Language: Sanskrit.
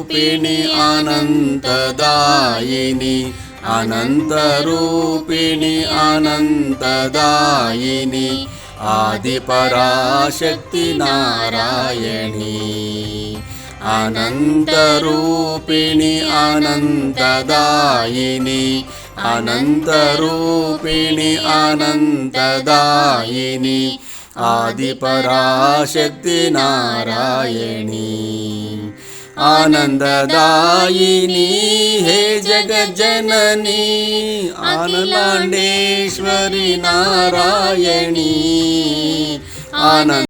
अनन्तरूपिणि अनन्तदायिनि अनन्तरूपिणि अनन्तदायिनि आदिपराशक्ति नारायणी अनन्तरूपिणि अनन्तदायिनि अनन्तरूपिणि अनन्तदायिनि आदिपराशक्ति नारायणी आनन्ददायिनी हे जगज्जननी अखिलाण्डेश्वरी नारायणी आनन्द